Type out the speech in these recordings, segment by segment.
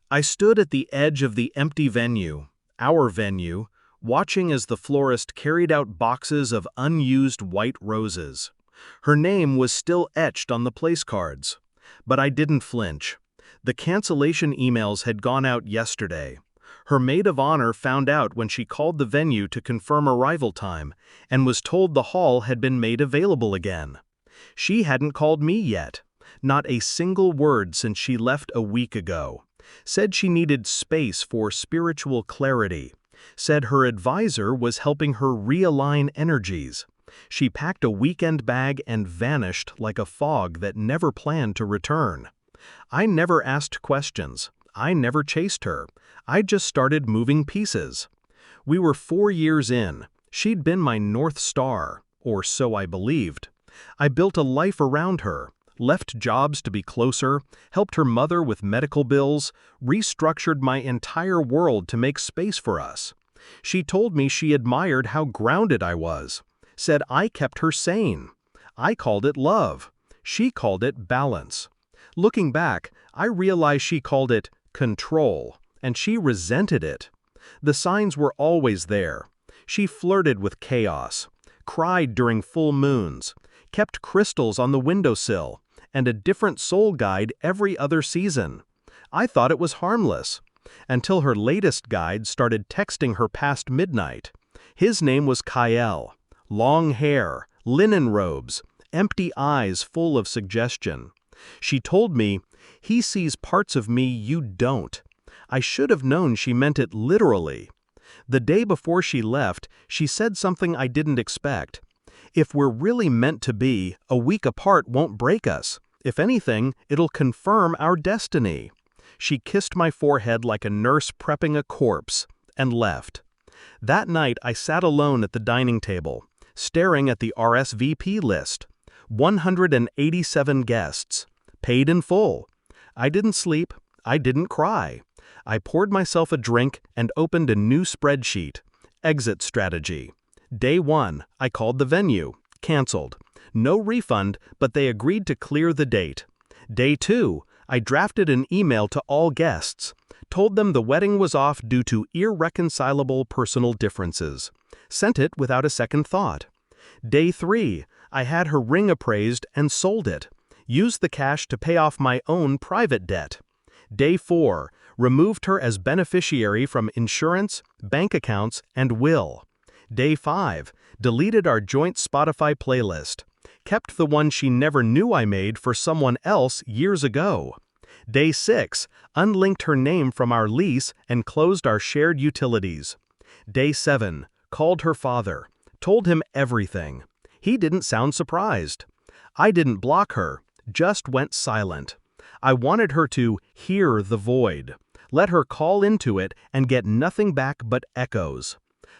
I stood at the edge of the empty venue, our venue, watching as the florist carried out boxes of unused white roses. Her name was still etched on the place cards. But I didn't flinch. The cancellation emails had gone out yesterday. Her maid of honor found out when she called the venue to confirm arrival time and was told the hall had been made available again. She hadn't called me yet. Not a single word since she left a week ago. Said she needed space for spiritual clarity. Said her advisor was helping her realign energies. She packed a weekend bag and vanished like a fog that never planned to return. I never asked questions. I never chased her. I just started moving pieces. We were 4 years in. She'd been my North Star, or so I believed. I built a life around her, left jobs to be closer, helped her mother with medical bills, restructured my entire world to make space for us. She told me she admired how grounded I was, said I kept her sane. I called it love. She called it balance. Looking back, I realized she called it control, and she resented it. The signs were always there. She flirted with chaos, cried during full moons, kept crystals on the windowsill, and a different soul guide every other season. I thought it was harmless, until her latest guide started texting her past midnight. His name was Kyle. Long hair, linen robes, empty eyes full of suggestion. She told me, "He sees parts of me you don't." I should have known she meant it literally. The day before she left, she said something I didn't expect. If we're really meant to be, a week apart won't break us. If anything, it'll confirm our destiny. She kissed my forehead like a nurse prepping a corpse, and left. That night I sat alone at the dining table, staring at the RSVP list. 187 guests, paid in full. I didn't sleep, I didn't cry. I poured myself a drink and opened a new spreadsheet. Exit strategy. Day 1, I called the venue, canceled. No refund, but they agreed to clear the date. Day 2, I drafted an email to all guests, told them the wedding was off due to irreconcilable personal differences. Sent it without a second thought. Day 3, I had her ring appraised and sold it. Used the cash to pay off my own private debt. Day 4, removed her as beneficiary from insurance, bank accounts, and will. Day 5, deleted our joint Spotify playlist. Kept the one she never knew I made for someone else years ago. Day 6, unlinked her name from our lease and closed our shared utilities. Day 7, called her father, told him everything. He didn't sound surprised. I didn't block her, just went silent. I wanted her to hear the void, let her call into it and get nothing back but echoes.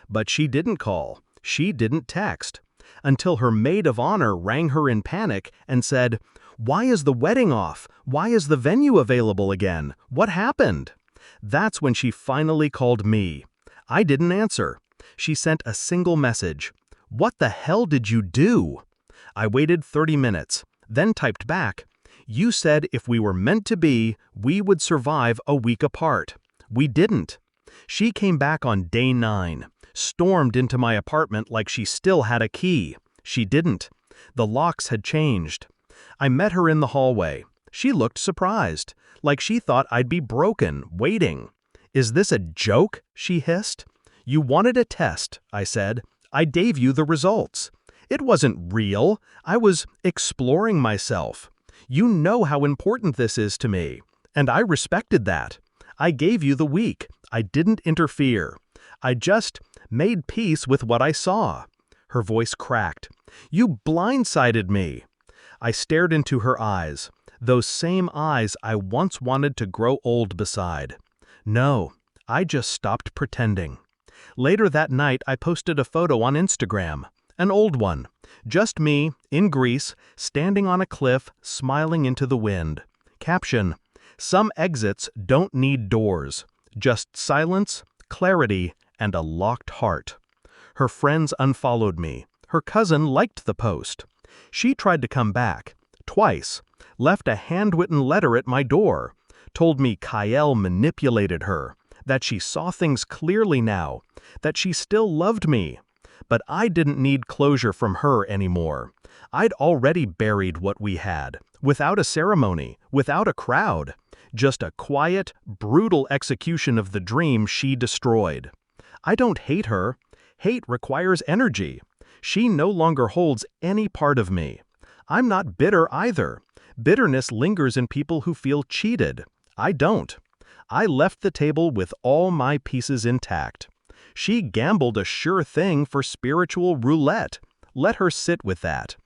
But she didn't call, she didn't text, until her maid of honor rang her in panic and said, "Why is the wedding off? Why is the venue available again? What happened?" That's when she finally called me. I didn't answer. She sent a single message. "What the hell did you do?" I waited 30 minutes, then typed back, "You said if we were meant to be, we would survive a week apart. We didn't." She came back on day 9, stormed into my apartment like she still had a key. She didn't. The locks had changed. I met her in the hallway. She looked surprised, like she thought I'd be broken, waiting. "Is this a joke?" she hissed. "You wanted a test," I said. "I gave you the results." It wasn't real. I was exploring myself. You know how important this is to me, and I respected that. I gave you the week. I didn't interfere. I just made peace with what I saw. Her voice cracked. "You blindsided me." I stared into her eyes, those same eyes I once wanted to grow old beside. No, I just stopped pretending. Later that night, I posted a photo on Instagram, an old one. Just me, in Greece, standing on a cliff, smiling into the wind. Caption: "Some exits don't need doors, just silence, clarity, and a locked heart." Her friends unfollowed me. Her cousin liked the post. She tried to come back, twice, left a handwritten letter at my door, told me Kyle manipulated her, that she saw things clearly now, that she still loved me. But I didn't need closure from her anymore. I'd already buried what we had, without a ceremony, without a crowd. Just a quiet, brutal execution of the dream she destroyed. I don't hate her. Hate requires energy. She no longer holds any part of me. I'm not bitter either. Bitterness lingers in people who feel cheated. I don't. I left the table with all my pieces intact. She gambled a sure thing for spiritual roulette. Let her sit with that.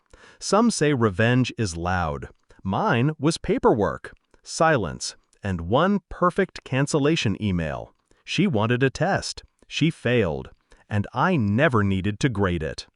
Some say revenge is loud. Mine was paperwork, silence, and one perfect cancellation email. She wanted a test. She failed. And I never needed to grade it.